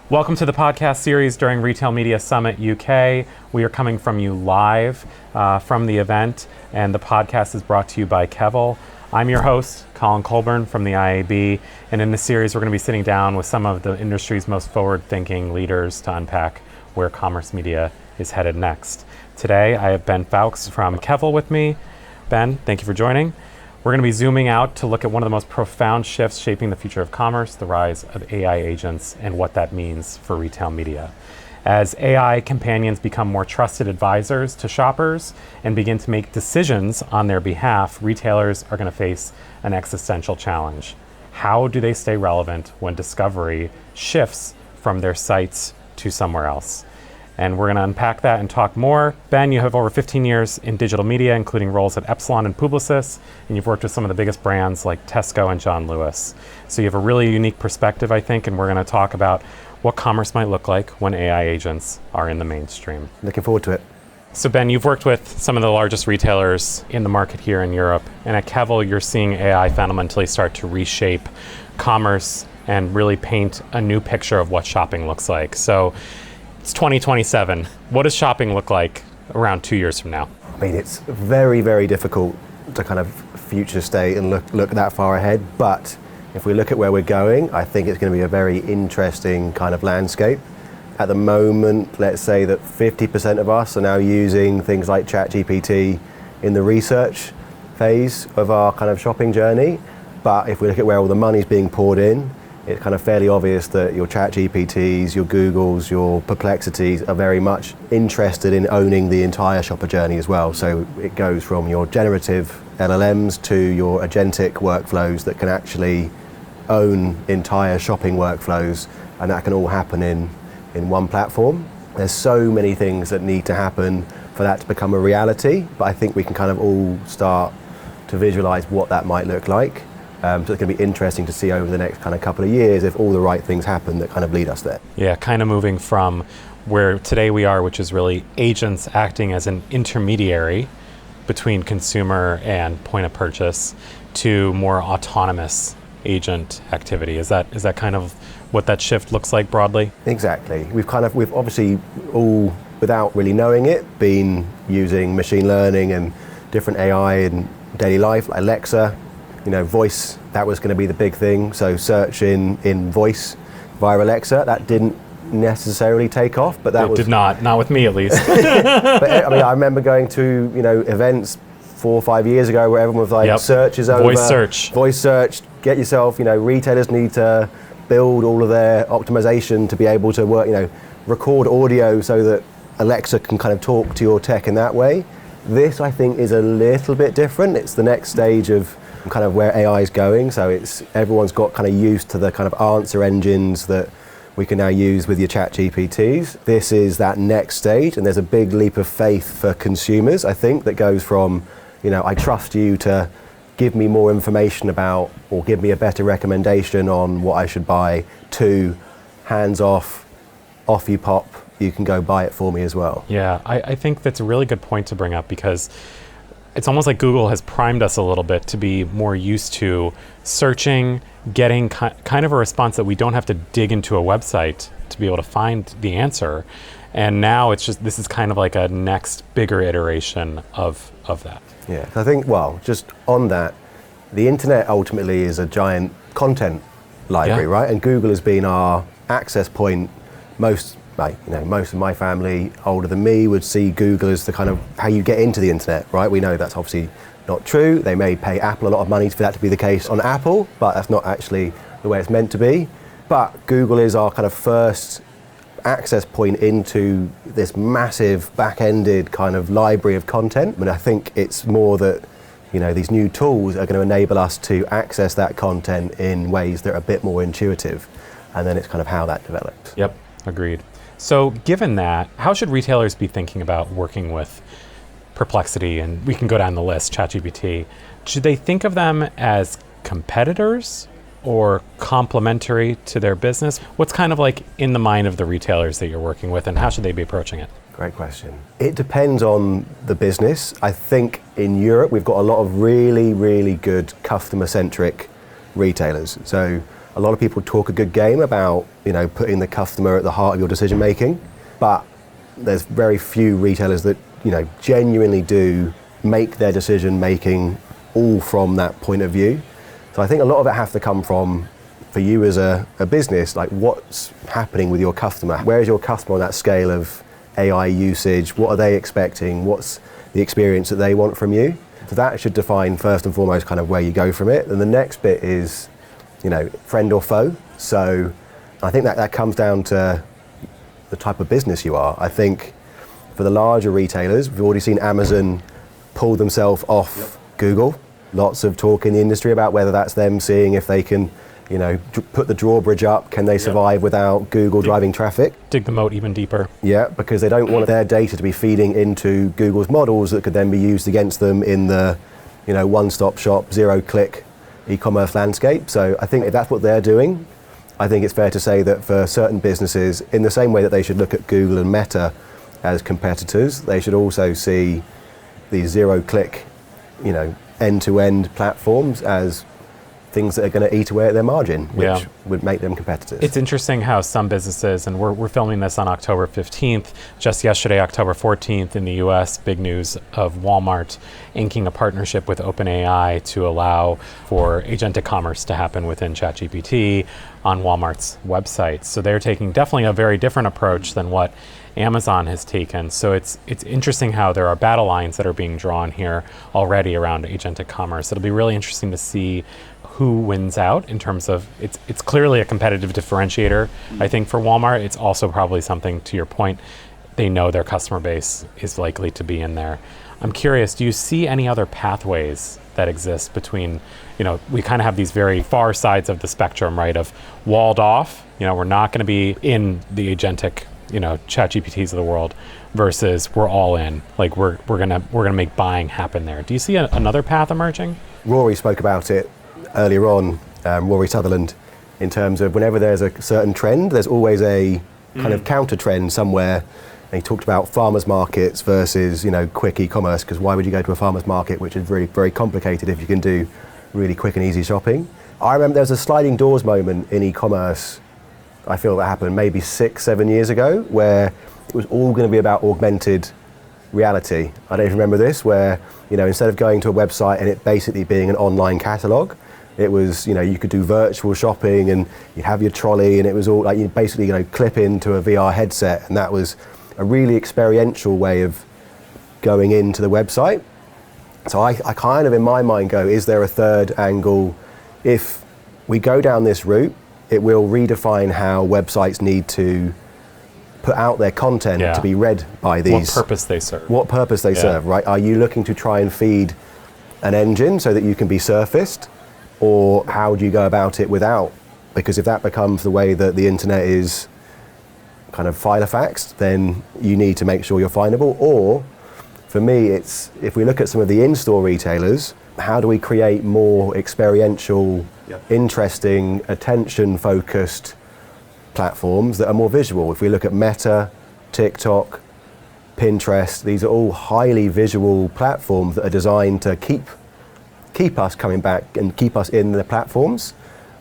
Welcome to the podcast series during Retail Media Summit UK. We are coming from you live from the event, and the podcast is brought to you by Kevel. I'm your host, Collin Colburn from the IAB, and in this series we're going to be sitting down with some of the industry's most forward-thinking leaders to unpack where commerce media is headed next. Today I have Ben Foulkes from Kevel with me. Ben, thank you for joining. We're going to be zooming out to look at one of the most profound shifts shaping the future of commerce, the rise of AI agents, and what that means for retail media. As AI companions become more trusted advisors to shoppers and begin to make decisions on their behalf, retailers are going to face an existential challenge. How do they stay relevant when discovery shifts from their sites to somewhere else? And we're going to unpack that and talk more. Ben, you have over 15 years in digital media, including roles at Epsilon and Publicis, and you've worked with some of the biggest brands like Tesco and John Lewis. So you have a really unique perspective, I think, and we're going to talk about what commerce might look like when AI agents are in the mainstream. Looking forward to it. So Ben, you've worked with some of the largest retailers in the market here in Europe, and at Kevel, you're seeing AI fundamentally start to reshape commerce and really paint a new picture of what shopping looks like. So it's 2027. What does shopping look like around 2 years from now? I mean, it's very, very difficult to kind of future state and look that far ahead. But if we look at where we're going, I think it's going to be a very interesting kind of landscape. At the moment, let's say that 50% of us are now using things like ChatGPT in the research phase of our kind of shopping journey. But if we look at where all the money's being poured in, it's kind of fairly obvious that your ChatGPTs, your Googles, your Perplexities are very much interested in owning the entire shopper journey as well. So it goes from your generative LLMs to your agentic workflows that can actually own entire shopping workflows, and that can all happen in one platform. There's so many things that need to happen for that to become a reality, but I think we can kind of all start to visualize what that might look like. So it's going to be interesting to see over the next kind of couple of years if all the right things happen that kind of lead us there. Yeah, kind of moving from where today we are, which is really agents acting as an intermediary between consumer and point of purchase, to more autonomous agent activity. Is that kind of what that shift looks like broadly? Exactly. We've obviously all, without really knowing it, been using machine learning and different AI in daily life, like Alexa. Voice, that was going to be the big thing. So search in voice via Alexa, that didn't necessarily take off, but that did not with me at least. But I remember going to events 4 or 5 years ago where everyone was like, yep. Search is over. Voice search, get yourself, retailers need to build all of their optimization to be able to work, record audio so that Alexa can kind of talk to your tech in that way. This, I think, is a little bit different. It's the next stage of kind of where AI is going. So everyone's got kind of used to the kind of answer engines that we can now use with your ChatGPTs. This is that next stage, and there's a big leap of faith for consumers, I think, that goes from, I trust you to give me more information about or give me a better recommendation on what I should buy, to hands off you pop, you can go buy it for me as well. Yeah, I think that's a really good point to bring up, because it's almost like Google has primed us a little bit to be more used to searching, getting kind of a response that we don't have to dig into a website to be able to find the answer. And now this is kind of like a next bigger iteration of that. Yeah, I think, just on that, the internet ultimately is a giant content library, yeah. Right? And Google has been our access point. Most of my family older than me would see Google as the kind of how you get into the internet, right? We know that's obviously not true. They may pay Apple a lot of money for that to be the case on Apple, but that's not actually the way it's meant to be. But Google is our kind of first access point into this massive back-ended kind of library of content. And I think it's more that, these new tools are going to enable us to access that content in ways that are a bit more intuitive. And then it's kind of how that develops. Yep, agreed. So given that, how should retailers be thinking about working with Perplexity, and we can go down the list, ChatGPT? Should they think of them as competitors or complementary to their business? What's kind of like in the mind of the retailers that you're working with, and how should they be approaching it? Great question. It depends on the business. I think in Europe, we've got a lot of really, really good customer-centric retailers. So a lot of people talk a good game about, putting the customer at the heart of your decision making, but there's very few retailers that, genuinely do make their decision making all from that point of view. So I think a lot of it has to come from, for you as a business, like what's happening with your customer? Where is your customer on that scale of AI usage? What are they expecting? What's the experience that they want from you? So that should define first and foremost kind of where you go from it. And the next bit is, friend or foe. So I think that comes down to the type of business you are. I think for the larger retailers, we've already seen Amazon pull themselves off Google. Lots of talk in the industry about whether that's them seeing if they can, put the drawbridge up. Can they survive without Google driving traffic? Dig the moat even deeper. Yeah, because they don't want their data to be feeding into Google's models that could then be used against them in the, one-stop shop, zero-click e-commerce landscape. So I think if that's what they're doing, I think it's fair to say that for certain businesses, in the same way that they should look at Google and Meta as competitors, they should also see these zero-click, end-to-end platforms as things that are going to eat away at their margin, which would make them competitors. It's interesting how some businesses, and we're filming this on October 15th, just yesterday, October 14th in the US, big news of Walmart inking a partnership with OpenAI to allow for agentic commerce to happen within ChatGPT on Walmart's website. So they're taking definitely a very different approach than what Amazon has taken. So it's interesting how there are battle lines that are being drawn here already around agentic commerce. It'll be really interesting to see who wins out in terms of, it's clearly a competitive differentiator. I think for Walmart, it's also probably something, to your point, they know their customer base is likely to be in there. I'm curious, do you see any other pathways that exist between, we kind of have these very far sides of the spectrum, right, of walled off, we're not going to be in the agentic, ChatGPTs of the world, versus we're all in, like we're gonna make buying happen there. Do you see another path emerging? Rory spoke about it earlier on, Rory Sutherland, in terms of whenever there's a certain trend, there's always a kind of counter trend somewhere. And he talked about farmers markets versus, quick e-commerce, because why would you go to a farmers market, which is very, very complicated if you can do really quick and easy shopping? I remember there was a sliding doors moment in e-commerce, I feel that happened maybe 6-7 years ago, where it was all going to be about augmented reality. I don't even remember this, where, instead of going to a website and it basically being an online catalogue, it was, you could do virtual shopping and you'd have your trolley, and it was all like you basically, clip into a VR headset, and that was a really experiential way of going into the website. So I kind of, in my mind, go, is there a third angle? If we go down this route, it will redefine how websites need to put out their content to be read by these. What purpose they serve. What purpose they serve, right? Are you looking to try and feed an engine so that you can be surfaced? Or how do you go about it without? Because if that becomes the way that the internet is kind of filofaxed, then you need to make sure you're findable. Or, for me, it's, if we look at some of the in-store retailers, how do we create more experiential, interesting, attention-focused platforms that are more visual? If we look at Meta, TikTok, Pinterest, these are all highly visual platforms that are designed to keep us coming back and keep us in the platforms,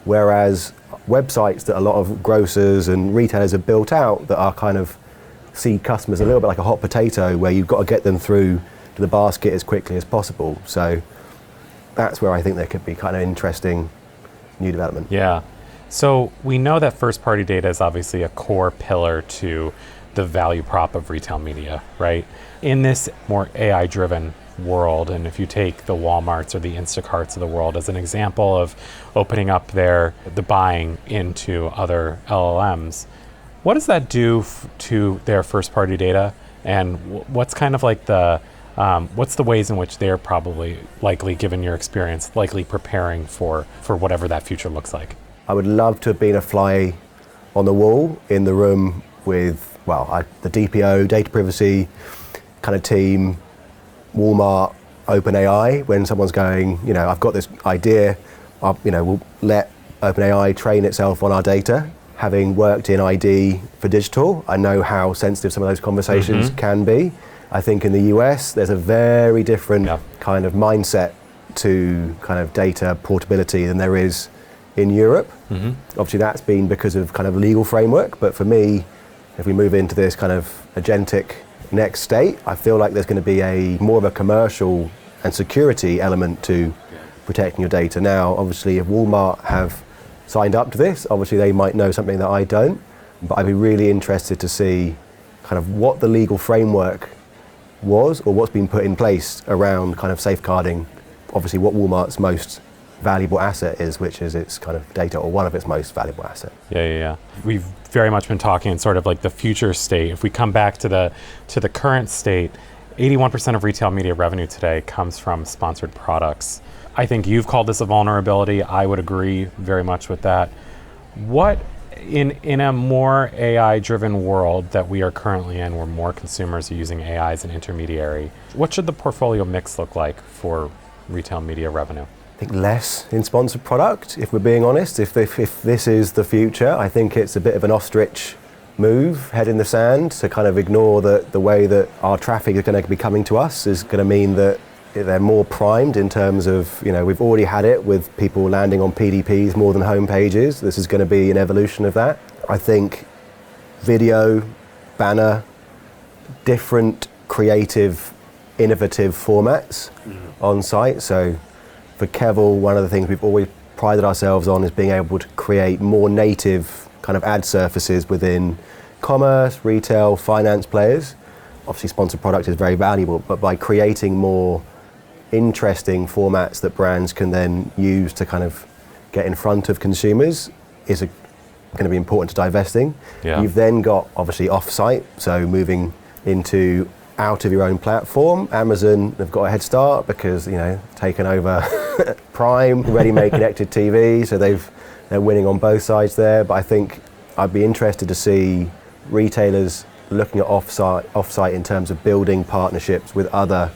whereas websites that a lot of grocers and retailers have built out that are kind of see customers a little bit like a hot potato, where you've got to get them through to the basket as quickly as possible. So that's where I think there could be kind of interesting new development. Yeah. So we know that first-party data is obviously a core pillar to the value prop of retail media, right? In this more AI-driven world, and if you take the Walmarts or the Instacarts of the world as an example of opening up the buying into other LLMs, what does that do to their first-party data? And what's kind of like what's the ways in which they're probably likely, given your experience, likely preparing for whatever that future looks like? I would love to have been a fly on the wall in the room with, the DPO, data privacy kind of team, Walmart, OpenAI, when someone's going, I've got this idea, we'll let OpenAI train itself on our data. Having worked in ID for digital, I know how sensitive some of those conversations can be. I think in the US, there's a very different kind of mindset to kind of data portability than there is in Europe. Obviously that's been because of kind of legal framework, but for me, if we move into this kind of agentic next state, I feel like there's going to be a more of a commercial and security element to protecting your data. Now, obviously, if Walmart have signed up to this, obviously they might know something that I don't, but I'd be really interested to see kind of what the legal framework was or what's been put in place around kind of safeguarding, obviously, what Walmart's most valuable asset is, which is its kind of data, or one of its most valuable assets. Yeah. We've very much been talking in sort of like the future state. If we come back to the current state, 81% of retail media revenue today comes from sponsored products. I think you've called this a vulnerability. I would agree very much with that. What in a more AI-driven world that we are currently in, where more consumers are using AI as an intermediary, what should the portfolio mix look like for retail media revenue? I think less in sponsored product, if we're being honest. If this is the future, I think it's a bit of an ostrich move, head in the sand, to kind of ignore that the way that our traffic is going to be coming to us is going to mean that they're more primed in terms of, we've already had it with people landing on PDPs more than home pages. This is going to be an evolution of that. I think video, banner, different creative, innovative formats on site. So for Kevel, one of the things we've always prided ourselves on is being able to create more native kind of ad surfaces within commerce, retail, finance players. Obviously sponsored product is very valuable, but by creating more interesting formats that brands can then use to kind of get in front of consumers is going to be important to divesting. Yeah. You've then got obviously off-site, so moving into out of your own platform. Amazon have got a head start because, taken over Prime, ready-made connected TV, so they're winning on both sides there. But I think I'd be interested to see retailers looking at off-site in terms of building partnerships with other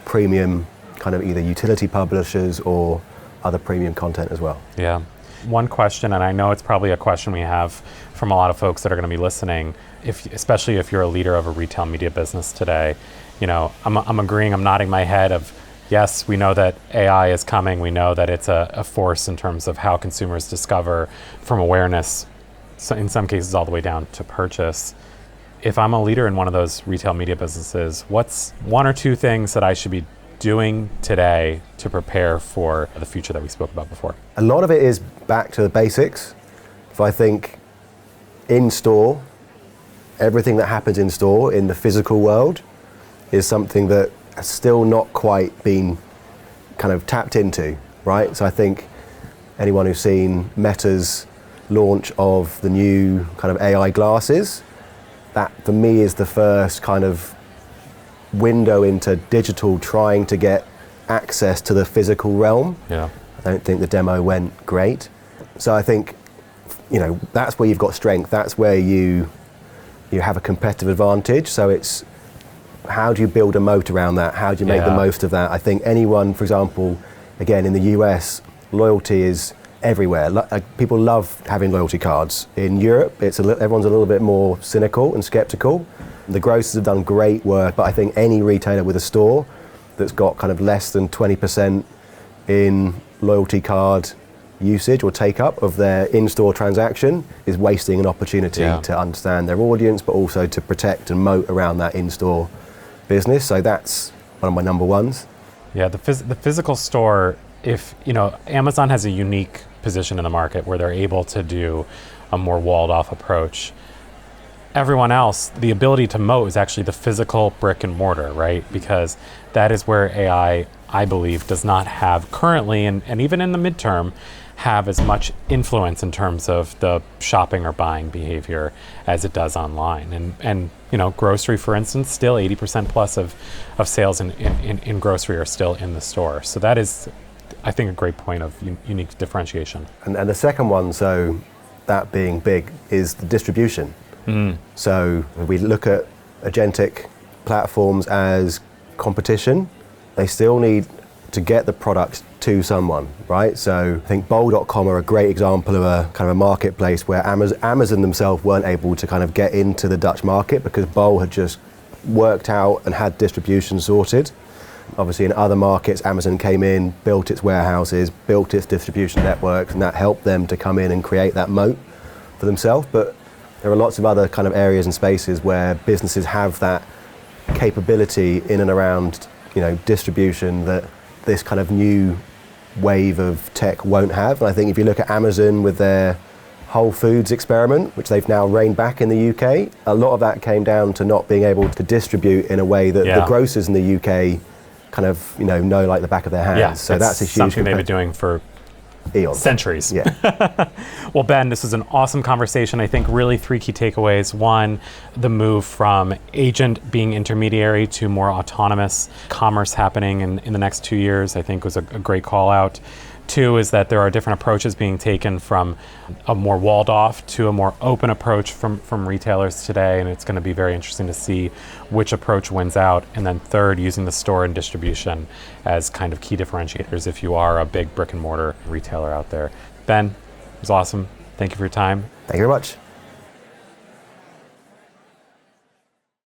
premium kind of either utility publishers or other premium content as well. Yeah. One question, and I know it's probably a question we have from a lot of folks that are going to be listening, especially if you're a leader of a retail media business today, I'm agreeing, I'm nodding my head of, yes, we know that AI is coming. We know that it's a force in terms of how consumers discover, from awareness, so in some cases all the way down to purchase. If I'm a leader in one of those retail media businesses, what's one or two things that I should be doing today to prepare for the future that we spoke about before? A lot of it is back to the basics. If I think in store, everything that happens in store in the physical world is something that has still not quite been kind of tapped into, right? So I think anyone who's seen Meta's launch of the new kind of AI glasses, that for me is the first kind of window into digital, trying to get access to the physical realm. Yeah. I don't think the demo went great. So I think, that's where you've got strength. That's where you have a competitive advantage. So it's how do you build a moat around that? How do you make the most of that? I think anyone, for example, again, in the US, loyalty is everywhere. People love having loyalty cards. In Europe, everyone's a little bit more cynical and skeptical. The grocers have done great work, but I think any retailer with a store that's got kind of less than 20% in loyalty card usage or take up of their in-store transaction is wasting an opportunity to understand their audience, but also to protect and moat around that in-store business. So that's one of my number ones. Yeah, the physical store, if, Amazon has a unique position in the market where they're able to do a more walled off approach. Everyone else, the ability to moat is actually the physical brick and mortar, right? Because that is where AI, I believe, does not have currently, and even in the midterm, have as much influence in terms of the shopping or buying behavior as it does online. And grocery, for instance, still 80% plus of sales in grocery are still in the store. So that is, I think, a great point of unique differentiation. And the second one, so that being big, is the distribution. So if we look at agentic platforms as competition, they still need to get the product to someone, right? So I think Bowl.com are a great example of a kind of a marketplace where Amazon themselves weren't able to kind of get into the Dutch market because Bowl had just worked out and had distribution sorted. Obviously, in other markets, Amazon came in, built its warehouses, built its distribution networks, and that helped them to come in and create that moat for themselves. But there are lots of other kind of areas and spaces where businesses have that capability in and around, distribution that this kind of new wave of tech won't have. And I think if you look at Amazon with their Whole Foods experiment, which they've now reined back in the UK, a lot of that came down to not being able to distribute in a way that the grocers in the UK kind of, know like the back of their hands. Yeah, so that's a huge something they've been doing for eons. Centuries. Yeah. Well, Ben, this is an awesome conversation. I think really 3 key takeaways. 1, the move from agent being intermediary to more autonomous commerce happening in the next 2 years, I think was a great call out. 2 is that there are different approaches being taken from a more walled off to a more open approach from retailers today, and it's going to be very interesting to see which approach wins out. And then 3rd, using the store and distribution as kind of key differentiators if you are a big brick and mortar retailer out there. Ben, it was awesome. Thank you for your time. Thank you very much.